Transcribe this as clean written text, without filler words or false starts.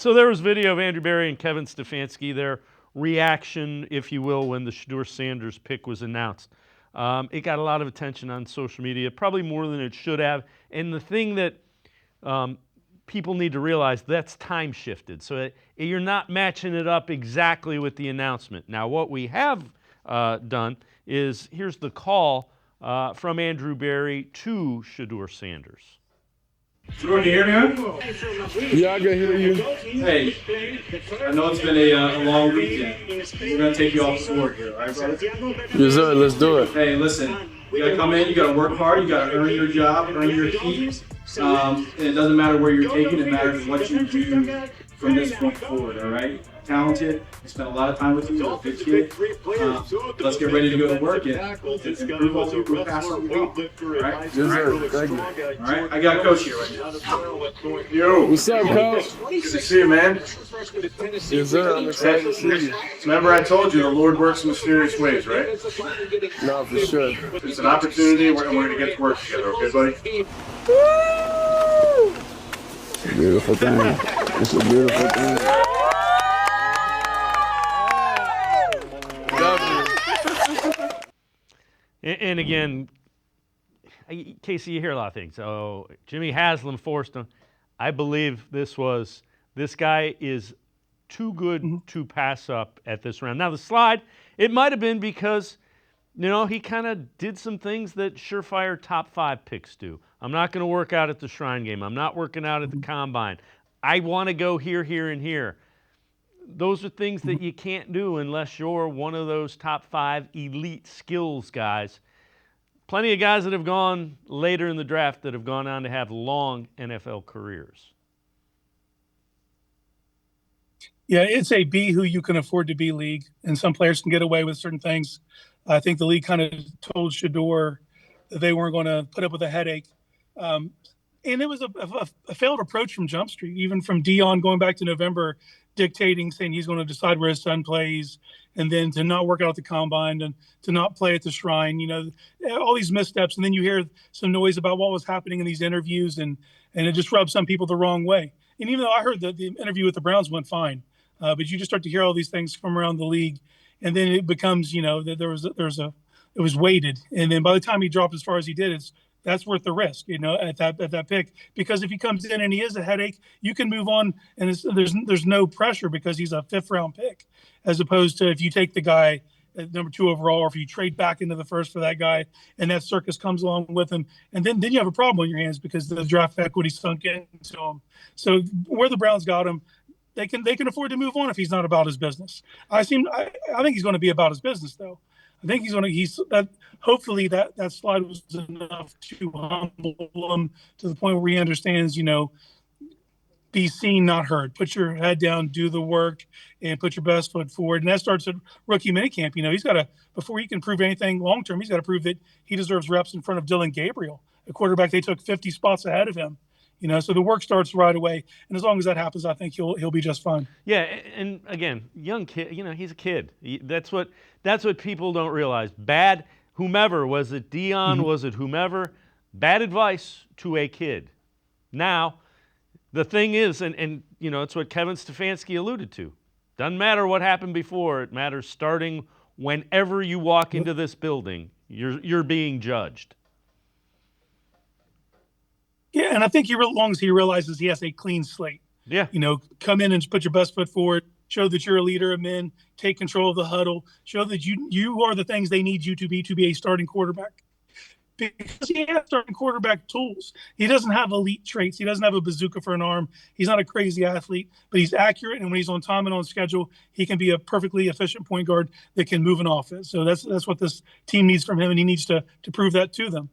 So there was video of Andrew Berry and Kevin Stefanski, their reaction, if you will, when the Shedeur Sanders pick was announced. It got a lot of attention on social media, probably more than it should have. And the thing that people need to realize, that's time shifted. So you're not matching it up exactly with the announcement. Now, what we have done is, here's the call from Andrew Berry to Shedeur Sanders. Shedeur, can you hear me, man? Yeah, I can hear you. Hey, I know it's been a long weekend. We're going to take you off the board here, all right, brother? Yes, sir. Let's do it. Hey, listen, you got to come in, you got to work hard, you got to earn your job, earn your keep. And it doesn't matter where you're taking, it matters what you do from this point forward, all right? Talented, we spent a lot of time with you, you're a good kid. Let's get ready to go to work and improve what we pass on well. All right? Yes, sir. Thank you. All right, I got a coach here right now. Yo. What's up, coach? Good to see you, man. Yes, sir. I'm excited to see you. Remember I told you the Lord works in mysterious ways, right? No, for sure. It's an opportunity and we're going to get to work together, okay, buddy? Woo! Beautiful thing. It's a beautiful thing. And again, Casey, you hear a lot of things. So Jimmy Haslam forced him. I believe this guy is too good to pass up at this round. Now the slide, it might have been because, he kind of did some things that surefire top 5 picks do. I'm not going to work out at the Shrine Game. I'm not working out at the Combine. I want to go here, here, and here. Those are things that you can't do unless you're one of those top 5 elite skills guys. Plenty of guys that have gone later in the draft that have gone on to have long NFL careers. Yeah, it's a be who you can afford to be league, and some players can get away with certain things. I think the league kind of told Shedeur that they weren't going to put up with a headache. And it was a failed approach from Jump Street, even from Dion going back to November, dictating, saying he's going to decide where his son plays, and then to not work out at the Combine and to not play at the Shrine, all these missteps. And then you hear some noise about what was happening in these interviews, and it just rubs some people the wrong way. And even though I heard that the interview with the Browns went fine, but you just start to hear all these things from around the league, and then it becomes, that it was weighted. And then by the time he dropped as far as he did, that's worth the risk, at that pick. Because if he comes in and he is a headache, you can move on, and there's no pressure because he's a 5th round pick, as opposed to if you take the guy at number 2 overall, or if you trade back into the first for that guy, and that circus comes along with him, and then you have a problem on your hands because the draft equity sunk into him. So where the Browns got him, they can afford to move on if he's not about his business. I think he's going to be about his business, though. I think hopefully that slide was enough to humble him to the point where he understands, be seen, not heard. Put your head down, do the work, and put your best foot forward. And that starts at rookie minicamp. He's got to, before he can prove anything long term, he's got to prove that he deserves reps in front of Dylan Gabriel, a quarterback they took 50 spots ahead of him. So the work starts right away, and as long as that happens, I think he'll be just fine. Yeah, and again, young kid, he's a kid. That's what people don't realize. Bad, whomever, was it Dion, was it whomever, bad advice to a kid. Now, the thing is, and it's what Kevin Stefanski alluded to. Doesn't matter what happened before, it matters starting whenever you walk into this building, you're being judged. Yeah, and I think as long as he realizes he has a clean slate. Yeah. Come in and put your best foot forward, show that you're a leader of men, take control of the huddle, show that you are the things they need you to be a starting quarterback. Because he has starting quarterback tools. He doesn't have elite traits. He doesn't have a bazooka for an arm. He's not a crazy athlete, but he's accurate, and when he's on time and on schedule, he can be a perfectly efficient point guard that can move an offense. So that's what this team needs from him, and he needs to prove that to them.